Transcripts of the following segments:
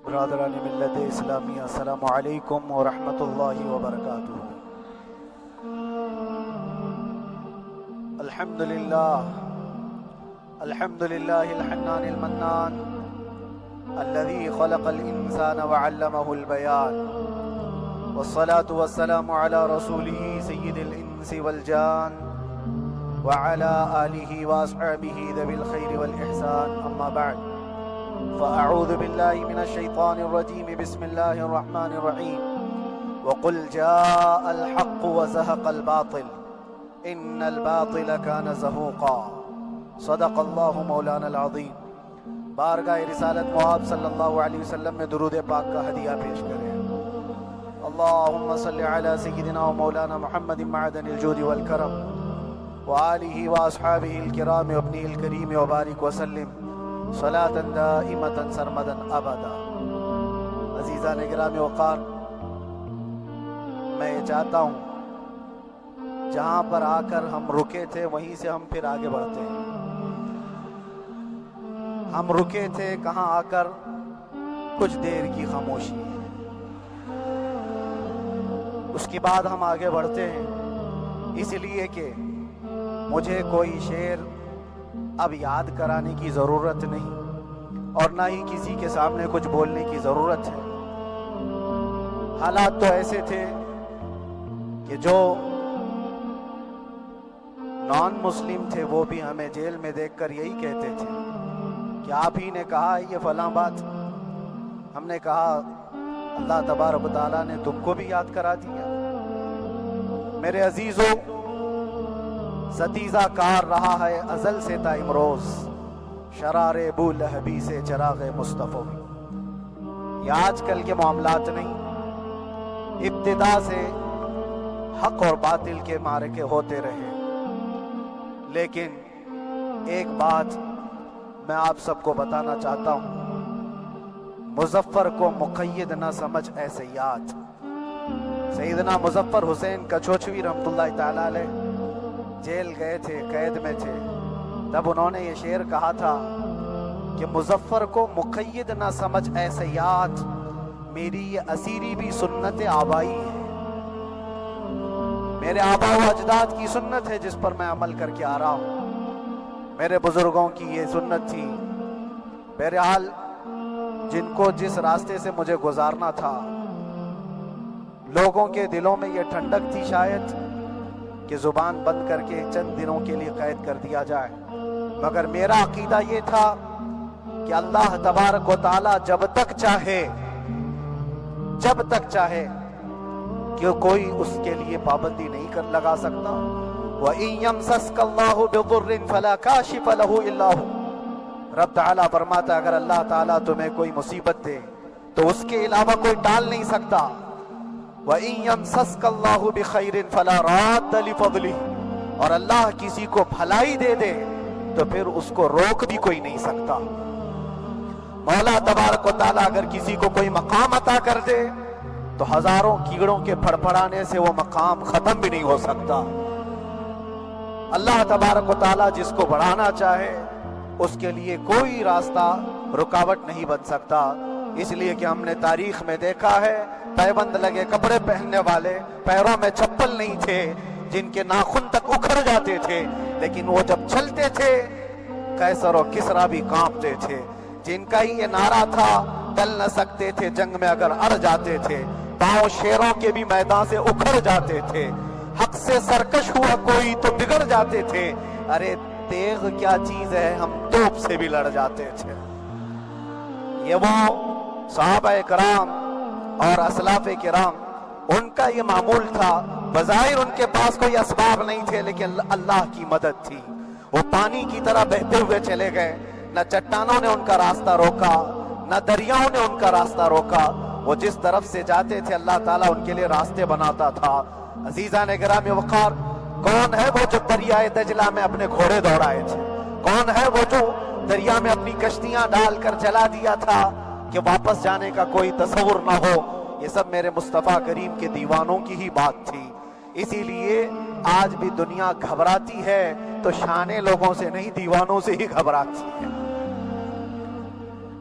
برادران ملت اسلامیہ، السلام علیکم ورحمۃ اللہ وبرکاتہ۔ الحمد للہ الحنان المنان الذي خلق الانسان وعلمه البيان، والصلاة والسلام على رسوله سید الانس والجان وعلى آلہ واصحابہ ذوی الخیر والاحسان، اما بعد فأعوذ بالله من الشيطان الرجيم، بسم الله الرحمن الرحيم، وقل جاء الحق وزهق الباطل إن الباطل كان زهوقا، صدق الله مولانا العظیم۔ بارگاہ رسالت معاب صلی اللہ علیہ وسلم میں درود پاک کا ہدیہ پیش کریں۔ اللہم صلی علی سیدنا و مولانا محمد معدن الجود والکرم وآلہ واصحابہ الکرام وابنہ الکریم وبارک وسلم صلاة دائمة سرمدا ابدا۔ عزیزان گرامی وقار، میں یہ چاہتا ہوں جہاں پر آ کر ہم رکے تھے وہیں سے ہم پھر آگے بڑھتے ہیں۔ ہم رکے تھے کہاں آ کر؟ کچھ دیر کی خاموشی، اس کے بعد ہم آگے بڑھتے ہیں، اس لیے کہ مجھے کوئی شعر اب یاد کرانے کی ضرورت نہیں اور نہ ہی کسی کے سامنے کچھ بولنے کی ضرورت ہے۔ حالات تو ایسے تھے کہ جو نان مسلم تھے وہ بھی ہمیں جیل میں دیکھ کر یہی کہتے تھے کہ آپ ہی نے کہا یہ فلاں بات۔ ہم نے کہا اللہ تبارک و تعالیٰ نے تم کو بھی یاد کرا دیا۔ میرے عزیزو، ستیزہ کار رہا ہے ازل سے تا امروز، شرار ابو لہبی سے چراغ مصطفی۔ یہ آج کل کے معاملات نہیں، ابتدا سے حق اور باطل کے معرکے ہوتے رہے۔ لیکن ایک بات میں آپ سب کو بتانا چاہتا ہوں، مظفر کو مقید نہ سمجھ اے سیاد۔ سیدنا مظفر حسین کچھوچوی رحمۃ اللہ تعالی علیہ جیل گئے تھے، قید میں تھے، تب انہوں نے یہ شعر کہا تھا کہ مظفر کو مقید نہ سمجھ اے سیاد، میری یہ اسیری بھی سنت آبائی ہے، میرے آبا و اجداد کی سنت ہے جس پر میں عمل کر کے آ رہا ہوں، میرے بزرگوں کی یہ سنت تھی۔ بہرحال جن کو جس راستے سے مجھے گزارنا تھا، لوگوں کے دلوں میں یہ ٹھنڈک تھی شاید کہ زبان بند کر کے چند دنوں کے لیے قید کر دیا جائے، مگر میرا عقیدہ یہ تھا کہ اللہ تبارک و تعالی جب تک چاہے کہ کوئی اس کے لیے پابندی نہیں لگا سکتا۔ وَإِن يَمْسَسْكَ اللَّهُ بِضُرٍّ فَلَا كَاشِفَ لَهُ إِلَّا هُوَ۔ رب تعالیٰ فرماتا ہے اگر اللہ تعالیٰ تمہیں کوئی مصیبت دے تو اس کے علاوہ کوئی ٹال نہیں سکتا۔ وَإِن يَمْسَسْكَ اللَّهُ بِخَيْرٍ فَلَا رَادَّ لِفَضْلِهِ، اور اللہ کسی کو بھلائی دے دے تو پھر اس کو روک بھی کوئی نہیں سکتا۔ مولا تبارک و تعالیٰ اگر کسی کو کوئی مقام عطا کر دے تو ہزاروں کیڑوں کے پھڑپڑانے سے وہ مقام ختم بھی نہیں ہو سکتا۔ اللہ تبارک و تعالیٰ جس کو بڑھانا چاہے اس کے لیے کوئی راستہ رکاوٹ نہیں بن سکتا۔ اس لیے کہ ہم نے تاریخ میں دیکھا ہے پیبند لگے کپڑے پہننے والے، پیروں میں چپل نہیں تھے، جن کے ناخن تک اکھڑ جاتے تھے، لیکن وہ جب چلتے تھے قیصر و کسریٰ بھی کانپتے تھے، جن کا ہی یہ نعرہ تھا ٹل نہ سکتے تھے جنگ میں اگر اڑ جاتے تھے، پاؤں شیروں کے بھی میدان سے اکھڑ جاتے تھے، حق سے سرکش ہوا کوئی تو بگڑ جاتے تھے، ارے تیغ کیا چیز ہے ہم توپ سے بھی لڑ جاتے تھے۔ یہ وہ صحابہ کرام اور اسلاف کرام، ان کا یہ معمول تھا۔ بظاہر ان کے پاس کوئی اسباب نہیں تھے لیکن اللہ کی مدد تھی، وہ پانی کی طرح بہتے ہوئے چلے گئے، نہ چٹانوں نے ان کا راستہ روکا، نہ دریاؤں نے ان کا راستہ روکا، وہ جس طرف سے جاتے تھے اللہ تعالیٰ ان کے لیے راستے بناتا تھا۔ عزیزان گرامی وقار، کون ہے وہ جو دریائے دجلہ میں اپنے گھوڑے دوڑائے تھے؟ کون ہے وہ جو دریا میں اپنی کشتیاں ڈال کر جلا دیا تھا کہ واپس جانے کا کوئی تصور نہ ہو؟ یہ سب میرے مصطفیٰ کریم کے دیوانوں کی ہی بات تھی۔ اسی لیے آج بھی دنیا گھبراتی ہے تو شانے لوگوں سے نہیں، دیوانوں سے ہی گھبراتی ہے۔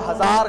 1000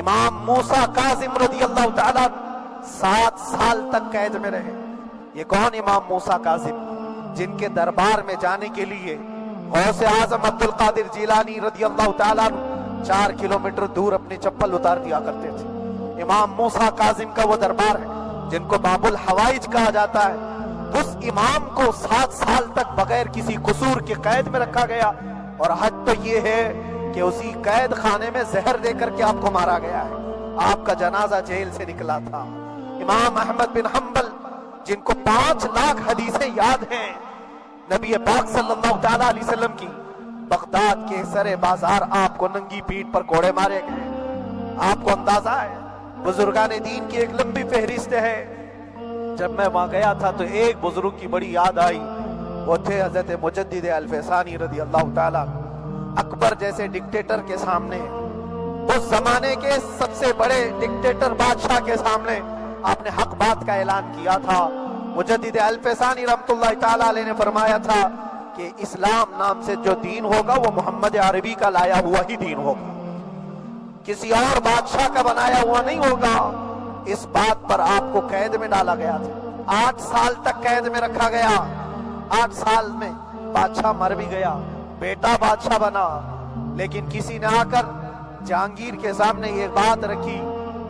امام موسیٰ کاظم رضی اللہ تعالیٰ 7 سال تک قید میں رہے۔ یہ کون امام موسیٰ کاظم؟ جن کے دربار میں جانے کے لیے غوث اعظم عبد القادر جیلانی رضی اللہ تعالیٰ 4 کلومیٹر دور اپنی چپل اتار دیا کرتے تھے۔ امام موسیٰ کاظم کا وہ دربار ہے جن کو باب الحوائج کہا جاتا ہے۔ اس امام کو 7 سال تک بغیر کسی قصور کے قید میں رکھا گیا، اور حد تو یہ ہے کہ اسی قید خانے میں زہر دے کر کے آپ کو مارا گیا ہے۔ آپ کا جنازہ جیل سے نکلا تھا۔ امام احمد بن حنبل جن کو 5 لاکھ حدیثیں یاد ہیں نبی پاک صلی اللہ تعالیٰ علیہ وسلم کی، بغداد کے سر بازار آپ کو ننگی پیٹھ پر کوڑے مارے گئے۔ آپ کو اندازہ ہے بزرگان دین کی ایک لمبی فہرست ہے۔ جب میں وہاں گیا تھا تو ایک بزرگ کی بڑی یاد آئی، وہ تھے حضرت مجدد الفیسانی رضی اللہ تعالیٰ۔ اکبر جیسے ڈکٹیٹر کے سامنے، اس زمانے کے سب سے بڑے ڈکٹیٹر بادشاہ کے سامنے آپ نے حق بات کا اعلان کیا تھا۔ مجدد الفیسانی رحمت اللہ تعالیٰ علیہ نے فرمایا تھا کہ اسلام نام سے جو دین ہوگا وہ محمد عربی کا لایا ہوا ہی دین ہوگا، کسی اور بادشاہ کا بنایا ہوا نہیں ہوگا۔ اس بات پر آپ کو قید میں ڈالا گیا تھا، 8 سال تک قید میں رکھا گیا۔ 8 سال میں بادشاہ مر بھی گیا، بیٹا بادشاہ بنا، لیکن کسی نے آ کر جہانگیر کے سامنے یہ بات رکھی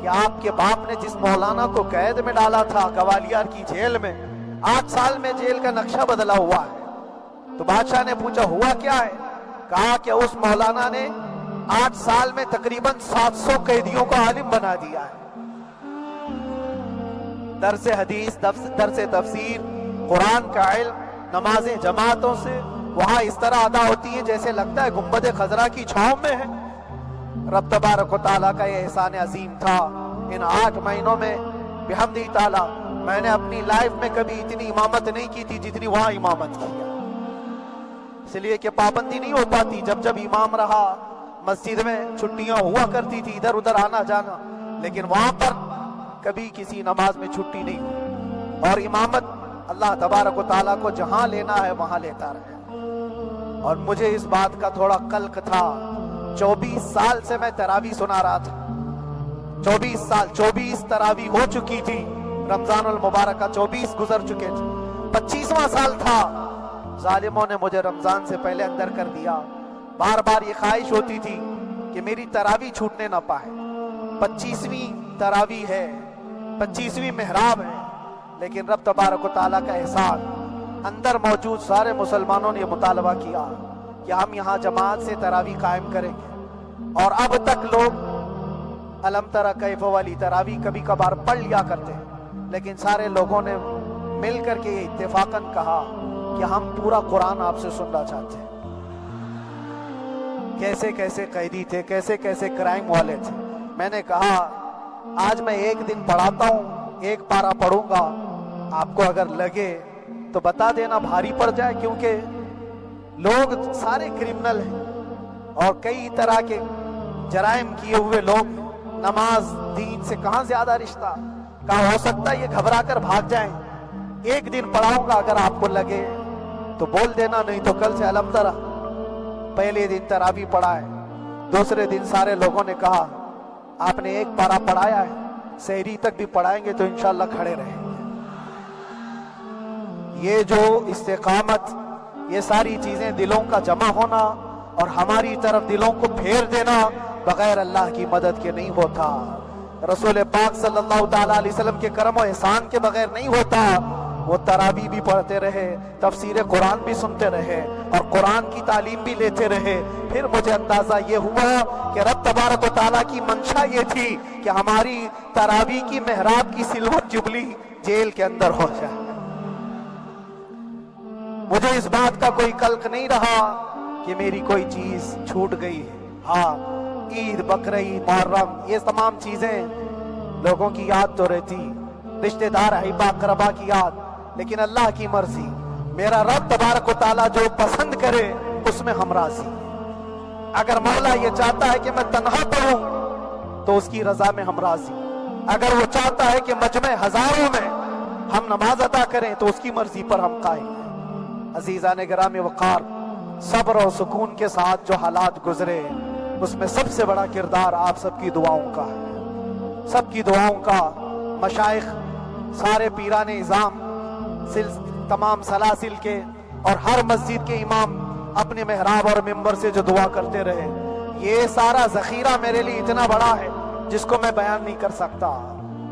کہ آپ کے باپ نے جس مولانا کو قید میں ڈالا تھا گوالیار کی جیل میں، 8 سال میں جیل کا نقشہ بدلا ہوا ہے۔ تو بادشاہ نے پوچھا ہوا کیا ہے؟ کہا کہ اس مولانا نے 8 سال میں تقریباً 700 قیدیوں کو عالم بنا دیا ہے۔ درس حدیث، درس تفسیر، قرآن کا علم، نمازیں جماعتوں سے وہاں اس طرح ادا ہوتی ہیں جیسے لگتا ہے گنبد خضرا کی چھاؤں میں ہے۔ رب تبارک و تعالیٰ کا یہ احسان عظیم تھا۔ ان 8 مہینوں میں بحمدہ تعالیٰ میں نے اپنی لائف میں کبھی اتنی امامت نہیں کی تھی جتنی وہاں امامت کی ہے۔ اس لیے کہ پابندی نہیں ہو پاتی، جب جب امام رہا مسجد میں چھٹیاں ہوا کرتی تھی، ادھر ادھر آنا جانا، لیکن وہاں پر کبھی کسی نماز میں چھٹی نہیں ہوئی، اور امامت اللہ تبارک و تعالیٰ کو جہاں لینا ہے وہاں لیتا رہے۔ اور مجھے اس بات کا تھوڑا قلق تھا، 24 سال سے میں تراویح سنا رہا تھا، 24 سال، 24 تراویح ہو چکی تھی، رمضان المبارک کا 24 گزر چکے تھے، 25واں سال تھا، ظالموں نے مجھے رمضان سے پہلے اندر کر دیا۔ بار بار یہ خواہش ہوتی تھی کہ میری تراویح چھوٹنے نہ پائے، 25ویں تراویح ہے، 25ویں محراب ہے، لیکن رب تبارک و تعالیٰ کا احسان، اندر موجود سارے مسلمانوں نے یہ مطالبہ کیا کہ ہم یہاں جماعت سے تراویح قائم کریں گے، اور اب تک لوگ الم تری کیف والی تراویح کبھی کبھار پڑھ لیا کرتے ہیں، لیکن سارے لوگوں نے مل کر کے یہ اتفاقاً کہا کہ ہم پورا قرآن آپ سے سننا چاہتے ہیں۔ کیسے کیسے قیدی تھے، کیسے کیسے کرائم والے تھے۔ میں نے کہا آج میں 1 دن پڑھاتا ہوں، 1 پارہ پڑھوں گا، آپ کو اگر لگے تو بتا دینا، بھاری پڑ جائے، کیونکہ لوگ سارے کرمنل ہیں اور کئی طرح کے جرائم کیے ہوئے لوگ، نماز دین سے کہاں زیادہ رشتہ، کہاں ہو سکتا ہے یہ گھبرا کر بھاگ جائیں۔ 1 دن پڑھاؤں گا، اگر آپ کو لگے تو بول دینا، نہیں تو کل سے الم تری۔ پہلے دن تراویح پڑھا ہے، دوسرے دن سارے لوگوں نے کہا آپ نے 1 پارہ پڑھایا ہے، سحری تک بھی پڑھائیں گے تو انشاءاللہ کھڑے رہیں گے۔ یہ جو استقامت، یہ ساری چیزیں دلوں کا جمع ہونا اور ہماری طرف دلوں کو پھیر دینا بغیر اللہ کی مدد کے نہیں ہوتا، رسول پاک صلی اللہ تعالیٰ علیہ وسلم کے کرم و احسان کے بغیر نہیں ہوتا۔ وہ تراویح بھی پڑھتے رہے، تفسیر قرآن بھی سنتے رہے اور قرآن کی تعلیم بھی لیتے رہے۔ پھر مجھے اندازہ یہ ہوا کہ رب تبارک و تعالیٰ کی منشا یہ تھی کہ ہماری تراویح کی محراب کی سلور جبلی جیل کے اندر ہو جائے۔ مجھے اس بات کا کوئی قلق نہیں رہا کہ میری کوئی چیز چھوٹ گئی ہے۔ ہاں، عید، بقرعید، محرم، یہ تمام چیزیں لوگوں کی یاد تو رہتی، رشتہ دار، احباب، اقربا کی یاد، لیکن اللہ کی مرضی، میرا رب تبارک و تعالیٰ جو پسند کرے اس میں ہم راضی۔ اگر مولا یہ چاہتا ہے کہ میں تنہا پڑھوں تو اس کی رضا میں ہم راضی، اگر وہ چاہتا ہے کہ مجمع ہزاروں میں ہم نماز ادا کریں تو اس کی مرضی پر ہم قائم ہیں۔ عزیزان گرامی وقار، صبر و سکون کے ساتھ جو حالات گزرے، اس میں سب سے بڑا کردار آپ سب کی دعاؤں کا ہے، سب کی دعاؤں کا۔ مشائخ، سارے پیران اعظام، تمام سلاسل کے اور ہر مسجد کے امام اپنے محراب اور منبر سے جو دعا کرتے رہے، یہ سارا ذخیرہ میرے لیے اتنا بڑا ہے جس کو میں بیان نہیں کر سکتا۔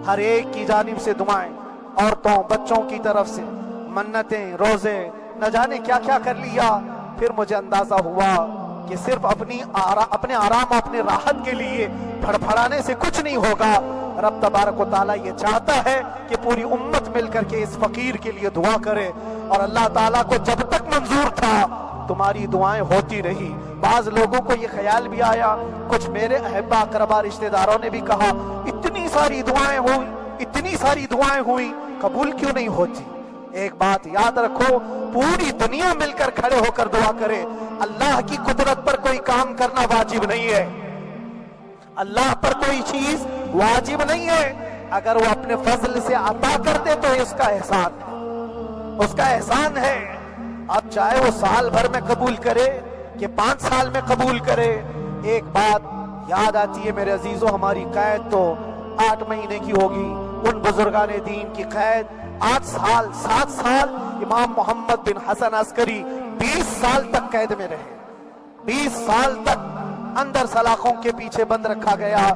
ہر ایک کی جانب سے دعائیں، عورتوں بچوں کی طرف سے منتیں، روزے، نہ جانے کیا کیا کر لیا۔ پھر مجھے اندازہ ہوا کہ صرف اپنے آرام اور اپنے راحت کے لیے پھڑپھڑانے سے کچھ نہیں ہوگا۔ رب تبارک و تعالیٰ یہ چاہتا ہے کہ پوری امت مل کر کے اس فقیر کے لیے دعا کرے، اور اللہ تعالیٰ کو جب تک منظور تھا تمہاری دعائیں ہوتی رہی۔ بعض لوگوں کو یہ خیال بھی آیا، کچھ میرے احبا اقربا رشتہ داروں نے بھی کہا اتنی ساری دعائیں ہوئی، اتنی ساری دعائیں ہوئی، قبول کیوں نہیں ہوتی؟ ایک بات یاد رکھو، پوری دنیا مل کر کھڑے ہو کر دعا کرے، اللہ کی قدرت پر کوئی کام کرنا واجب نہیں ہے، اللہ پر کوئی چیز واجب نہیں ہے۔ اگر وہ اپنے فضل سے عطا کر دے تو اس کا احسان ہے، اس کا احسان ہے۔ اب چاہے وہ سال بھر میں قبول کرے کہ 5 سال میں قبول کرے۔ ایک بات یاد آتی ہے میرے عزیزوں، ہماری قید تو 8 مہینے کی ہوگی، ان بزرگان دین کی قید 8 سال 7 سال۔ امام محمد بن حسن عسکری 20 سال تک قید میں رہے، 20 سال تک اندر سلاخوں کے پیچھے بند رکھا گیا۔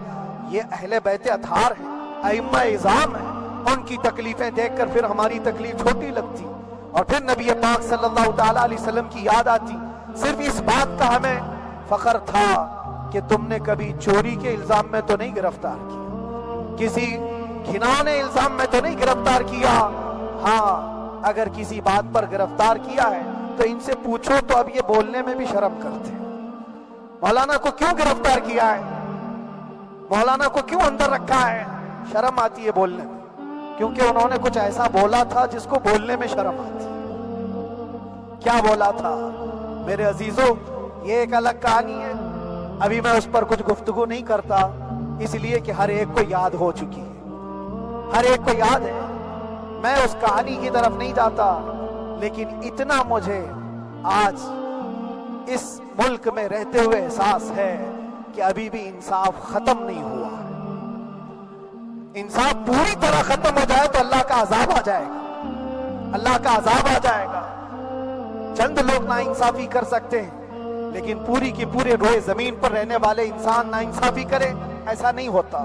یہ اہل بیت اطہار ہیں، ائمہ اعظام ہیں، ان کی تکلیفیں دیکھ کر پھر ہماری تکلیف چھوٹی لگتی، اور پھر نبی پاک صلی اللہ تعالی علیہ وسلم کی یاد آتی۔ صرف اس بات کا ہمیں فخر تھا کہ تم نے کبھی چوری کے الزام میں تو نہیں گرفتار کیا، کسی گھناؤنے الزام میں تو نہیں گرفتار کیا۔ ہاں اگر کسی بات پر گرفتار کیا ہے تو ان سے پوچھو تو اب یہ بولنے میں بھی شرم کرتے ہیں، مولانا کو کیوں گرفتار کیا ہے، مولانا کو کیوں اندر رکھا ہے؟ شرم آتی ہے بولنے میں، کیونکہ انہوں نے کچھ ایسا بولا تھا جس کو بولنے میں شرم آتی۔ کیا بولا تھا میرے عزیزوں؟ یہ ایک الگ کہانی ہے، ابھی میں اس پر کچھ گفتگو نہیں کرتا، اس لیے کہ ہر ایک کو یاد ہو چکی ہے، ہر ایک کو یاد ہے۔ میں اس کہانی کی طرف نہیں جاتا، لیکن اتنا مجھے آج اس ملک میں رہتے ہوئے احساس ہے کہ ابھی بھی انصاف ختم نہیں ہوا ہے۔ انصاف پوری طرح ختم ہو جائے تو اللہ کا عذاب آ جائے گا، اللہ کا عذاب آ جائے گا۔ چند لوگ ناانصافی کر سکتے ہیں، لیکن پوری کی پورے روئے زمین پر رہنے والے انسان ناانصافی کرے، ایسا نہیں ہوتا۔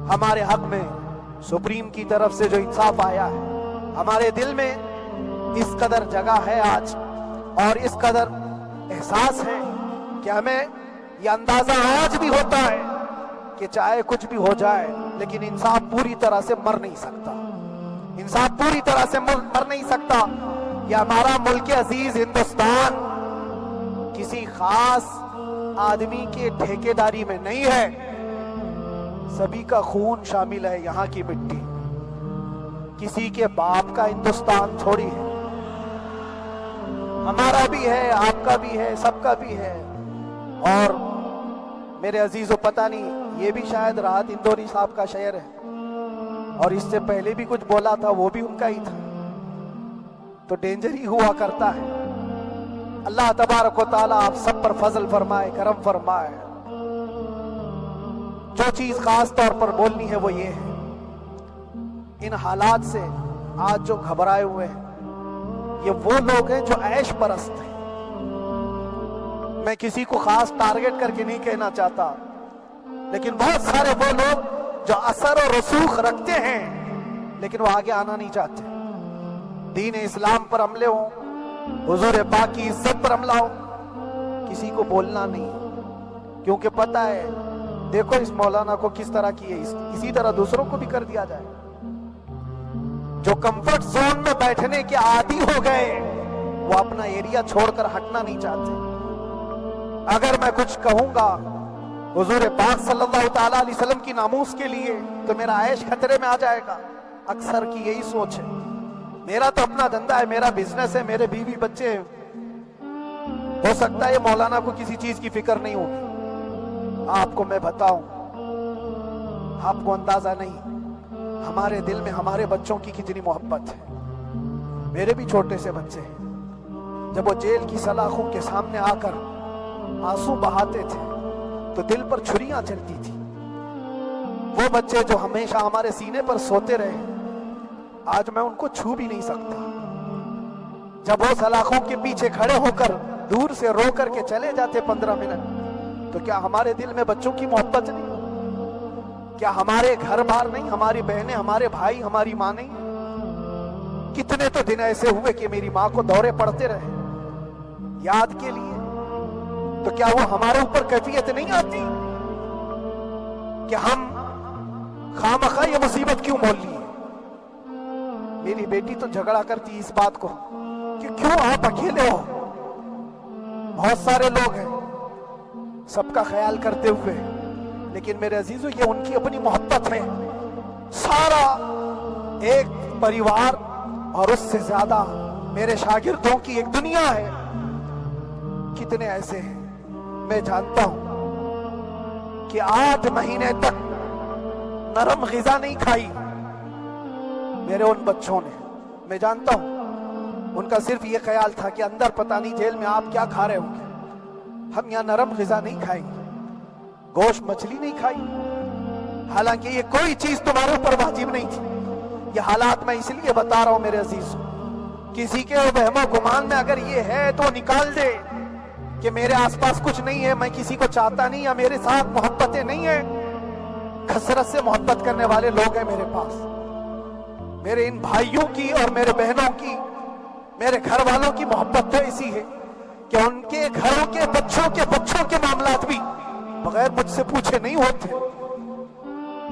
ہمارے حق میں سپریم کی طرف سے جو انصاف آیا ہے، ہمارے دل میں اس قدر جگہ ہے آج، اور اس قدر احساس ہے کہ ہمیں یہ اندازہ آج بھی ہوتا ہے کہ چاہے کچھ بھی ہو جائے لیکن انصاف پوری طرح سے مر نہیں سکتا، انصاف پوری طرح سے مر نہیں سکتا۔ یہ ہمارا ملک عزیز ہندوستان کسی خاص آدمی کے ٹھیکیداری میں نہیں ہے، سبھی کا خون شامل ہے یہاں کی مٹی، کسی کے باپ کا ہندوستان تھوڑی ہے، ہمارا بھی ہے، آپ کا بھی ہے، سب کا بھی ہے۔ اور میرے عزیزو پتہ نہیں، یہ بھی شاید راحت اندوری صاحب کا شعر ہے، اور اس سے پہلے بھی کچھ بولا تھا، وہ بھی ان کا ہی تھا، تو ڈینجر ہی ہوا کرتا ہے۔ اللہ تبارک و تعالیٰ آپ سب پر فضل فرمائے، کرم فرمائے۔ جو چیز خاص طور پر بولنی ہے وہ یہ ہے، ان حالات سے آج جو گھبرائے ہوئے ہیں یہ وہ لوگ ہیں جو عیش پرست ہیں۔ میں کسی کو خاص ٹارگٹ کر کے نہیں کہنا چاہتا، لیکن بہت سارے وہ لوگ جو اثر و رسوخ رکھتے ہیں لیکن وہ آگے آنا نہیں چاہتے۔ دین اسلام پر حملے ہوں، حضور پاک کی عزت پر حملہ ہو، کسی کو بولنا نہیں، کیونکہ پتہ ہے دیکھو اس مولانا کو کس طرح کی ہے، اسی طرح دوسروں کو بھی کر دیا جائے۔ جو کمفرٹ زون میں بیٹھنے کے عادی ہو گئے وہ اپنا ایریا چھوڑ کر ہٹنا نہیں چاہتے۔ اگر میں کچھ کہوں گا حضور پاک صلی اللہ تعالیٰ علیہ وسلم کی ناموس کے لیے تو میرا عیش خطرے میں آ جائے گا۔ اکثر کی یہی سوچ ہے، میرا تو اپنا دھندا ہے، میرا بزنس ہے، میرے بیوی بچے ہیں، ہو سکتا ہے مولانا کو کسی چیز کی فکر نہیں ہوگی۔ آپ کو میں بتاؤں، آپ کو اندازہ نہیں ہمارے دل میں ہمارے بچوں کی کتنی محبت ہے۔ میرے بھی چھوٹے سے بچے ہیں، جب وہ جیل کی سلاخوں کے سامنے آ کر آنسو بہاتے تھے تو دل پر چھریاں چلتی تھی. وہ بچے جو ہمیشہ ہمارے سینے پر سوتے رہے آج میں ان کو چھو بھی نہیں سکتا. جب وہ سلاخوں کے پیچھے کھڑے ہو کر دور سے رو کر کے چلے جاتے 15 منٹ، تو کیا ہمارے دل میں بچوں کی محبت نہیں؟ کیا ہمارے گھر بار نہیں، ہماری بہنیں، ہمارے بھائی، ہماری ماں نہیں؟ کتنے تو دن ایسے ہوئے کہ میری ماں کو دورے پڑتے رہے یاد کے لیے. تو کیا وہ ہمارے اوپر کیفیت نہیں آتی کہ ہم خامخواہ یہ مصیبت کیوں مول لی؟ میری بیٹی تو جھگڑا کرتی اس بات کو کہ کیوں آپ اکیلے ہو، بہت سارے لوگ ہیں سب کا خیال کرتے ہوئے. لیکن میرے عزیزو یہ ان کی اپنی محبت ہے. سارا ایک پریوار اور اس سے زیادہ میرے شاگردوں کی ایک دنیا ہے. کتنے ایسے ہیں میں جانتا ہوں کہ 8 مہینے تک نرم غذا نہیں کھائی میرے ان بچوں نے. میں جانتا ہوں ان کا صرف یہ خیال تھا کہ اندر پتہ نہیں جیل میں آپ کیا کھا رہے ہوں گے، ہم یہاں نرم غذا نہیں کھائیں گے، گوشت مچھلی نہیں کھائی. حالانکہ یہ کوئی چیز تمہارے اوپر واجب نہیں تھی. یہ حالات میں اس لیے بتا رہا ہوں میرے عزیز، کسی کے وہم و گمان میں اگر یہ ہے تو نکال دے کہ میرے آس پاس کچھ نہیں ہے، میں کسی کو چاہتا نہیں، یا میرے ساتھ محبتیں نہیں ہیں. کثرت سے محبت کرنے والے لوگ ہیں میرے پاس. میرے ان بھائیوں کی اور میرے بہنوں کی، میرے گھر والوں کی محبت تو ایسی ہے کہ ان کے گھروں کے بچوں کے معاملات بھی بغیر مجھ سے پوچھے نہیں ہوتے.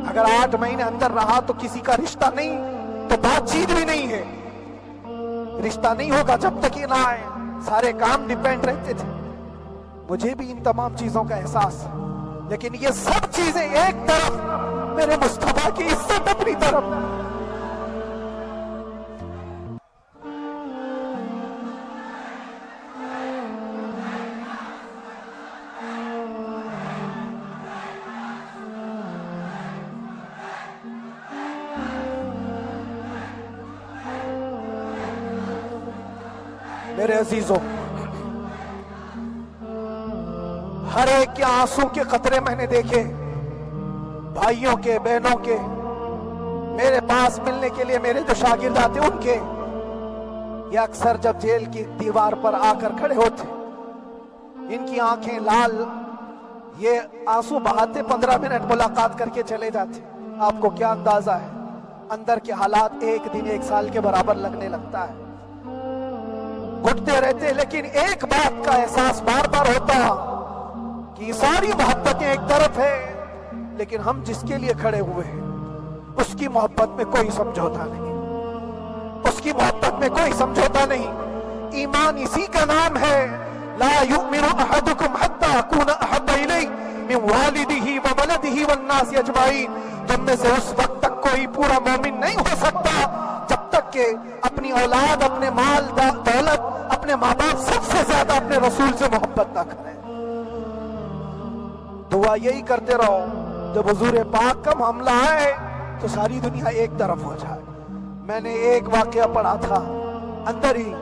اگر 8 مہینے اندر رہا تو کسی کا رشتہ نہیں تو بات چیت بھی نہیں ہے. رشتہ نہیں ہوگا جب تک یہ نہ آئے. سارے کام ڈیپینڈ رہتے تھے. مجھے بھی ان تمام چیزوں کا احساس ہے، لیکن یہ سب چیزیں ایک طرف، میرے مصطفیٰ کی عزت اپنی طرف. میرے عزیزوں، ہر ایک کے آنسوں کے قطرے میں نے دیکھے، بھائیوں کے، بہنوں کے، میرے پاس ملنے کے لیے میرے جو شاگرد آتے ان کے. یہ اکثر جب جیل کی دیوار پر آ کر کھڑے ہوتے، ان کی آنکھیں لال، یہ آنسو بہاتے 15 منٹ ملاقات کر کے چلے جاتے. آپ کو کیا اندازہ ہے اندر کے حالات ایک دن 1 سال کے برابر لگنے لگتا ہے. گھٹتے رہتے، لیکن ایک بات کا احساس بار بار ہوتا کہ یہ ساری محبتیں ایک طرف ہے، لیکن ہم جس کے لیے کھڑے ہوئے ہیں اس کی محبت میں کوئی سمجھوتا نہیں، اس کی محبت میں کوئی سمجھوتا نہیں. ایمان اسی کا نام ہے، لا یؤمن احدکم حتی اکون احب الیہ من والدہ وولدہ والناس اجمعین. تم میں سے اس وقت تک کوئی پورا مومن نہیں ہو سکتا جب تک کہ اپنی اولاد، اپنے مال دولت، اپنے ماں باپ، سب سے زیادہ اپنے رسول سے محبت نہ کریں. دعا یہی کرتے رہو جب حضور پاک کا معاملہ آئے تو ساری دنیا ایک طرف ہو جائے. میں نے ایک واقعہ پڑھا تھا اندر ہی،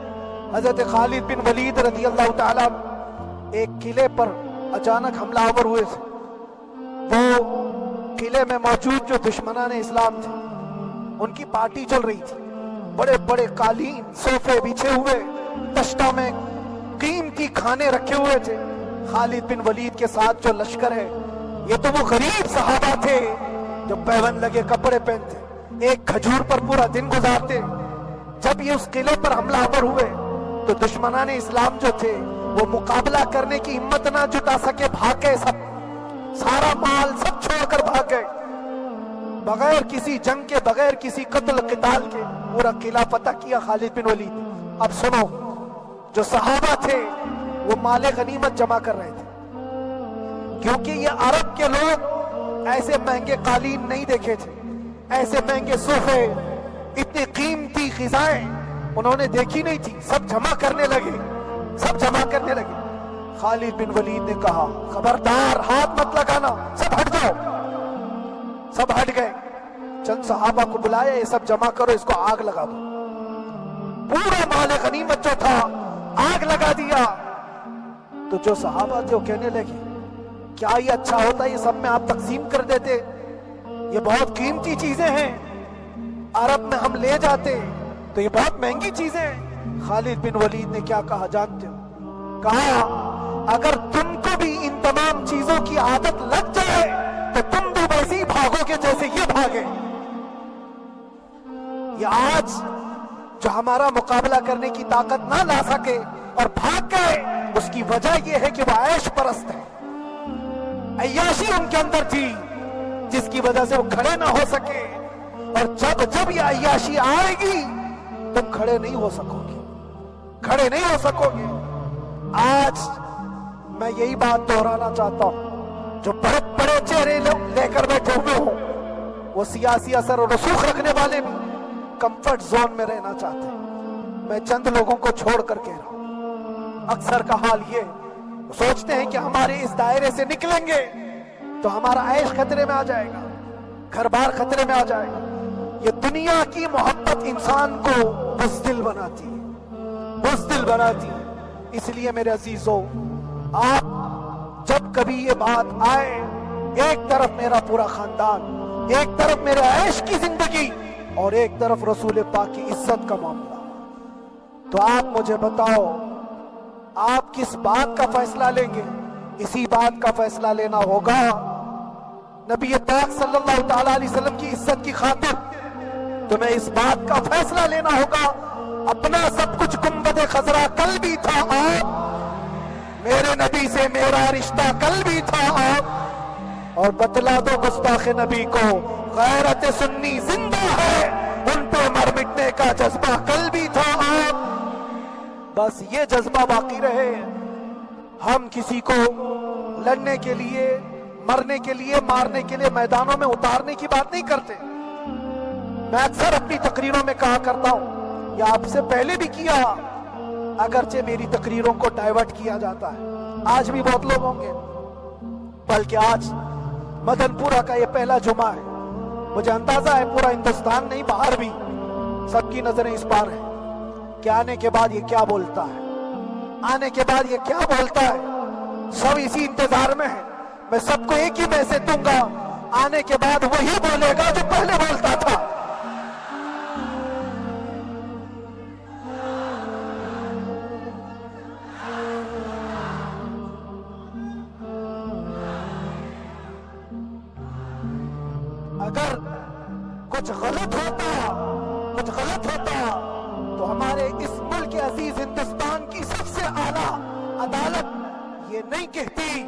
حضرت خالد بن ولید رضی اللہ تعالیٰ ایک قلعے پر اچانک حملہ آور ہوئے تھے. وہ قلعے میں موجود جو دشمنان اسلام تھے ان کی پارٹی چل رہی تھی. بڑے بڑے قالین، صوفے بچھے ہوئے، تشتوں میں قیمتی کھانے رکھے ہوئے تھے. خالد بن ولید کے ساتھ جو لشکر ہے یہ تو وہ غریب صحابہ تھے جو پیون لگے کپڑے پہنتے، ایک کھجور پر پورا دن گزارتے. جب یہ اس قلعے پر حملہ آور ہوئے تو دشمنان اسلام جو تھے وہ مقابلہ کرنے کی ہمت نہ جٹا سکے، بھاگ گئے. سب سارا مال سب چھوڑ کر بھاگ گئے، بغیر کسی جنگ کے، بغیر کسی قتل قتال کے. پورا قلعہ فتح کیا خالد بن ولید. اب سنو، جو صحابہ تھے وہ مال غنیمت جمع کر رہے تھے، کیونکہ یہ عرب کے لوگ ایسے مہنگے قالین نہیں دیکھے تھے، ایسے مہنگے صوفے، اتنی قیمتی غذائیں انہوں نے دیکھی نہیں تھی. سب جمع کرنے لگے، سب جمع کرنے لگے. خالد بن ولید نے کہا خبردار، ہاتھ مت لگانا، سب ہٹ جاؤ. سب ہٹ گئے. چند صحابہ کو بلایا، یہ سب جمع کرو، اس کو آگ لگا دو. پورا مال غنیمت جو تھا آگ لگا دیا. تو جو صحابہ تھے وہ کہنے لگے کیا یہ اچھا ہوتا ہے یہ سب میں آپ تقسیم کر دیتے؟ یہ بہت قیمتی چیزیں ہیں، عرب میں ہم لے جاتے تو یہ بہت مہنگی چیزیں ہیں۔ خالد بن ولید نے کیا کہا جانتے ہو؟ کہا اگر تم کو بھی ان تمام چیزوں کی عادت لگ جائے تو تم بھی ویسے ہی بھاگو گے جیسے یہ بھاگے۔ یہ آج جو ہمارا مقابلہ کرنے کی طاقت نہ لا سکے اور بھاگ گئے، اس کی وجہ یہ ہے کہ وہ عیش پرست ہے، عیاشی ان کے اندر تھی جس کی وجہ سے وہ کھڑے نہ ہو سکے، اور جب یہ عیاشی آئے گی تم کھڑے نہیں ہو سکو گے، کھڑے نہیں ہو سکو گے۔ آج میں یہی بات دہرانا چاہتا ہوں، جو بڑے بڑے چہرے لے کر بیٹھے ہوئے ہوں وہ سیاسی اثر اور رسوخ رکھنے والے بھی کمفرٹ زون میں رہنا چاہتے ہیں۔ میں چند لوگوں کو چھوڑ کر کہہ رہا ہوں، اکثر کا حال یہ سوچتے ہیں کہ ہمارے اس دائرے سے نکلیں گے تو ہمارا عیش خطرے میں آ جائے گا، گھر بار خطرے میں آ جائے گا۔ یہ دنیا کی محبت انسان کو بزدل بناتی ہے، بزدل بناتی ہے۔ اس لیے میرے عزیزو، آپ جب کبھی یہ بات آئے، ایک طرف میرا پورا خاندان، ایک طرف میرے عیش کی زندگی اور ایک طرف رسول پاک کی عزت کا معاملہ، تو آپ مجھے بتاؤ آپ کس بات کا فیصلہ لیں گے؟ اسی بات کا فیصلہ لینا ہوگا نبی پاک صلی اللہ تعالی علیہ وسلم کی عزت کی خاطر تمہیں اس بات کا فیصلہ لینا ہوگا۔ اپنا سب کچھ گنبد خضرا کل بھی تھا آپ، میرے نبی سے میرا رشتہ کل بھی تھا آپ، اور بتلا دو گستاخ نبی کو غیرت سنی زندہ ہے، ان پہ مر مٹنے کا جذبہ کل بھی تھا آپ۔ بس یہ جذبہ باقی رہے۔ ہم کسی کو لڑنے کے لیے، مرنے کے لیے، مارنے کے لیے میدانوں میں اتارنے کی بات نہیں کرتے۔ میں اکثر اپنی تقریروں میں کہا کرتا ہوں، یا آپ سے پہلے بھی کیا، اگرچہ میری تقریروں کو ڈائیورٹ کیا جاتا ہے، آج بھی بہت لوگ ہوں گے، بلکہ آج مدن پورہ کا یہ پہلا جمعہ ہے، مجھے اندازہ ہے پورا ہندوستان نہیں باہر بھی سب کی نظریں اس پار ہیں کہ آنے کے بعد یہ کیا بولتا ہے، آنے کے بعد یہ کیا بولتا ہے۔ سب اسی انتظار میں ہیں۔ میں سب کو ایک ہی میسج دوں گا، آنے کے بعد وہی بولے گا جو پہلے بولتا تھا۔ اگر کچھ غلط ہوتا تو ہمارے اس ملک عزیز ہندوستان کی سب سے اعلیٰ عدالت یہ نہیں کہتی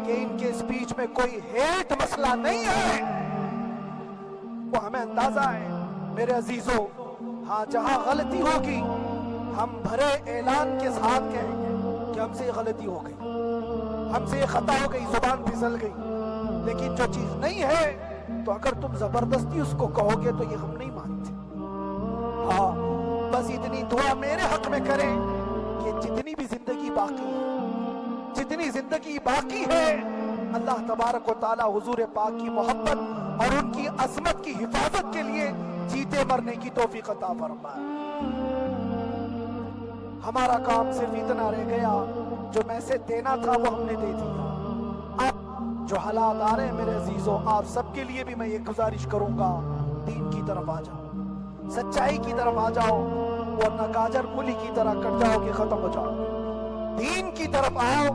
کہ ان کے اسپیچ میں کوئی ہیٹ مسئلہ نہیں ہے۔ وہ ہمیں اندازہ ہے میرے عزیزوں، ہاں جہاں غلطی ہوگی ہم بھرے اعلان کے ساتھ کہیں گے کہ ہم سے یہ غلطی ہو گئی، ہم سے یہ خطا ہو گئی، زبان پھسل گئی۔ لیکن جو چیز نہیں ہے تو اگر تم زبردستی اس کو کہو گے تو یہ ہم نہیں مانتے۔ ہاں بس اتنی دعا میرے حق میں کریں کہ جتنی بھی زندگی باقی ہے اللہ تبارک و تعالی حضور پاک کی محبت اور ان کی عظمت کی حفاظت کے لیے جیتے مرنے کی توفیق عطا فرمائے۔ ہمارا کام صرف اتنا رہ گیا، جو میسج دینا تھا وہ ہم نے دے دیا۔ اب جو حالات آ رہے ہیں میرے عزیزوں، آپ سب کے لیے بھی میں یہ گزارش کروں گا، دین کی طرف آ جاؤ، سچائی کی طرف آ جاؤ، ورنہ گاجر مولی کی طرح کٹ جاؤ کہ ختم ہو جاؤ۔ دین کی طرف آؤ،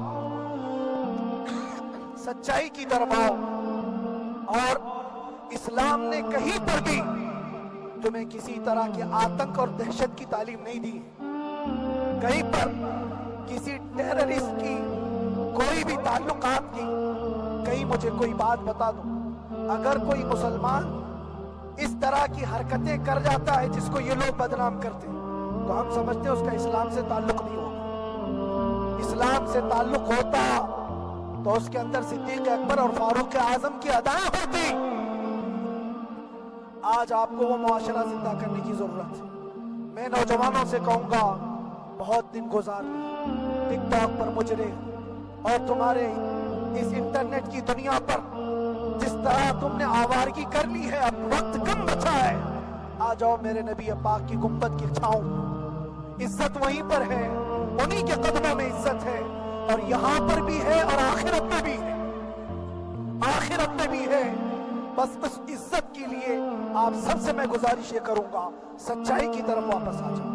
سچائی کی طرف آؤ، اور اسلام نے کہیں پر بھی تمہیں کسی طرح کے آتنک اور دہشت کی تعلیم نہیں دی۔ کہیں پر کسی ٹیررسٹ کی کوئی بھی تعلقات کی، کہیں مجھے کوئی بات بتا دو، اگر کوئی مسلمان اس طرح کی حرکتیں کر جاتا ہے جس کو یہ لوگ بدنام کرتے تو ہم سمجھتے ہیں اس کا اسلام سے تعلق نہیں ہوگا۔ اسلام سے تعلق ہوتا تو اس کے اندر صدیق اکبر اور فاروق اعظم کی ادائیں ہوتی۔ آج آپ کو وہ معاشرہ زندہ کرنے کی ضرورت ہے۔ میں نوجوانوں سے کہوں گا، بہت دن گزار لیے ٹک ٹاک پر مجرے اور تمہارے اس انٹرنیٹ کی دنیا پر جس طرح تم نے آوارگی کر لی ہے، اب وقت کم بچا ہے۔ آ جاؤ میرے نبی پاک کی گنبد کی چھاؤں، عزت وہیں پر ہے، انہی کے قدموں میں عزت ہے، اور یہاں پر بھی ہے اور آخرت میں بھی ہے۔ آخرت میں بھی ہے. بس اس عزت کے لیے آپ سب سے میں گزارش یہ کروں گا، سچائی کی طرف واپس آ جاؤ،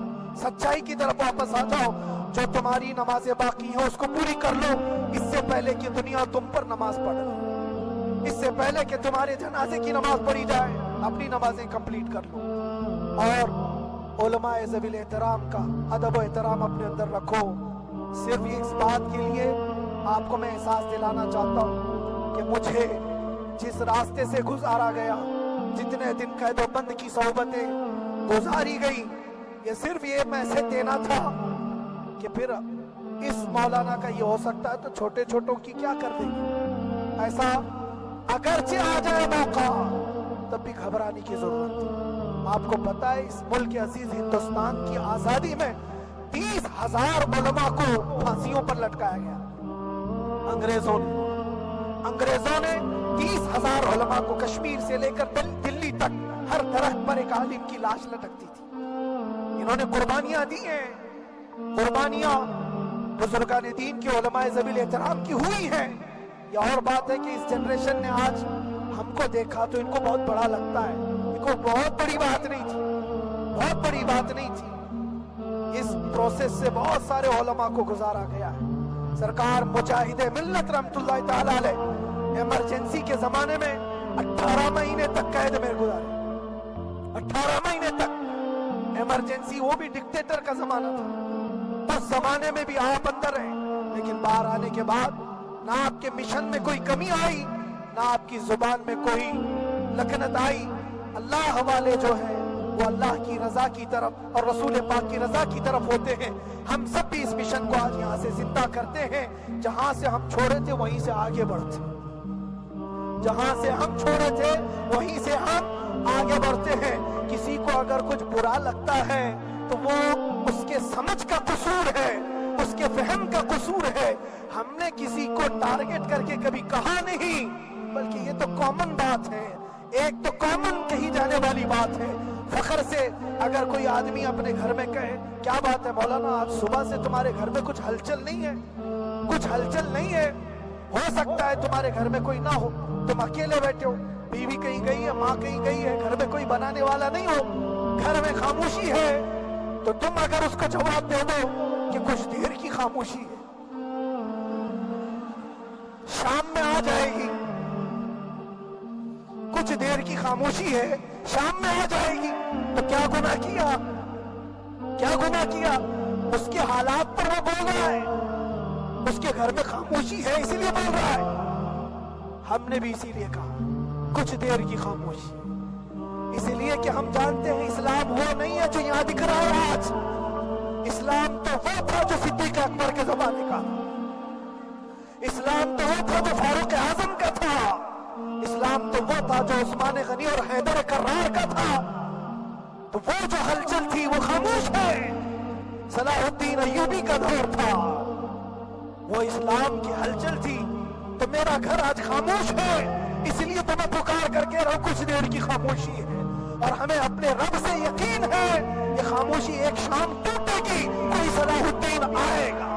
سچائی کی طرف واپس آ جاؤ. جو تمہاری نمازیں باقی ہیں اس کو پوری کر لو، اس سے پہلے کہ دنیا تم پر نماز پڑھ لے، اس سے پہلے کہ تمہارے جنازے کی نماز پڑھی جائے اپنی نمازیں کمپلیٹ کر لو. اور علماء ذوی الاحترام کا ادب و احترام اپنے اندر رکھو. صرف اس بات کے لیے آپ کو میں احساس دلانا چاہتا ہوں کہ مجھے جس راستے سے گزارا گیا، جتنے دن قید و بند کی صحبتیں گزاری گئی، یہ صرف یہ میسج دینا تھا کہ پھر اس مولانا کا یہ ہو سکتا ہے تو چھوٹے چھوٹوں کی کیا کر دیں گے. ایسا اگرچہ آ جائے موقع تب بھی گھبرانے کی ضرورت ہے. آپ کو پتا ہے اس ملک عزیز ہندوستان کی آزادی میں 30,000 علماء کو پھانسیوں پر لٹکایا گیا. انگریزوں نے 30,000 علماء کو کشمیر سے لے کر دلی تک ہر درخت پر ایک عالم کی لاش لٹکتی تھی. انہوں نے قربانیاں دی ہیں، قربانیاں بزرگان دین کے علماء ذوی الاحترام کی ہوئی ہیں. یہ اور بات ہے کہ اس جنریشن نے آج ہم کو دیکھا تو ان کو بہت بڑا لگتا ہے. ان کو بہت بڑی بات نہیں تھی، بہت بڑی بات نہیں تھی. اس پروسیس سے بہت سارے علماء کو گزارا گیا ہے. سرکار مجاہد ملت رحمت اللہ تعالی علیہ ایمرجنسی کے زمانے میں 18 مہینے تک قید میں گزارے. 18 مہینے تک ایمرجنسی، وہ بھی ڈکٹیٹر کا زمانہ تھا. اس زمانے میں بھی آپ اندر رہے، لیکن باہر آنے کے بعد نہ آپ کے مشن میں کوئی کمی آئی، نہ آپ کی زبان میں کوئی لکنت آئی. اللہ حوالے جو ہے وہ اللہ کی رضا کی طرف اور رسول پاک کی رضا کی طرف ہوتے ہیں. ہم سب بھی اس مشن کو آج یہاں سے زندہ کرتے ہیں. جہاں سے ہم چھوڑے تھے وہیں سے آگے بڑھتے، جہاں سے ہم چھوڑے تھے وہیں سے ہم آگے بڑھتے ہیں. کسی کو اگر کچھ برا لگتا ہے تو وہ اس کے سمجھ کا قصور ہے، اس کے فہم کا قصور ہے. ہم نے کسی کو ٹارگٹ کر کے کبھی کہا نہیں، بلکہ یہ تو کامن بات ہے، ایک تو کامن کہی جانے والی بات ہے. فخر سے اگر کوئی آدمی اپنے گھر میں کہے کیا بات ہے مولانا آج صبح سے تمہارے گھر میں کچھ ہلچل نہیں ہے، کچھ ہلچل نہیں ہے. ہو سکتا ہے تمہارے گھر میں کوئی نہ ہو، تم اکیلے بیٹھے ہو، بیوی کہیں گئی ہے، ماں کہیں گئی ہے، گھر میں کوئی بنانے والا نہیں ہو، گھر میں خاموشی ہے، تو تم اگر اس کو جواب دے دو کہ کچھ دیر کی خاموشی ہے، شام میں آ جائے گی، کچھ دیر کی خاموشی ہے، شام میں آ جائے گی، تو کیا گناہ کیا، کیا گناہ کیا؟ اس کے حالات پر وہ بول رہا ہے، اس کے گھر میں خاموشی ہے اسی لیے بول رہا ہے. ہم نے بھی اسی لیے کہا کچھ دیر کی خاموشی، اسی لیے کہ ہم جانتے ہیں اسلام وہ نہیں ہے جو یہاں دکھ رہا ہے آج. اسلام تو وہ تھا جو صدیق اکبر کے زمانے کا، اسلام تو وہ تھا جو فاروق اعظم کا تھا، اسلام تو وہ تھا جو عثمان غنی اور حیدر کرار کا تھا. تو وہ جو ہلچل تھی وہ خاموش ہے. صلاح الدین ایوبی کا دور تھا، وہ اسلام کی ہلچل تھی. تو میرا گھر آج خاموش ہے، اس لیے تو میں پکار کر کے رہا ہوں کچھ دیر کی خاموشی ہے. اور ہمیں اپنے رب سے یقین ہے یہ خاموشی ایک شام ٹوٹے گی، کوئی صلاح الدین آئے گا.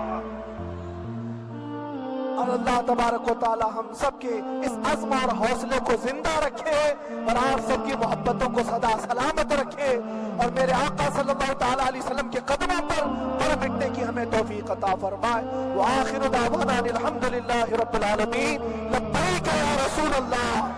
اور اللہ تبارک و تعالی ہم سب کے اس عزم اور حوصلے کو زندہ رکھے اور آپ سب کی محبتوں کو سدا سلامت رکھے اور میرے آقا صلی اللہ تعالی علیہ وسلم کے قدموں پر مٹنے کی ہمیں توفیق عطا فرمائے. وآخر دعوانا الحمدللہ رب العالمین. لبیک یا رسول اللہ.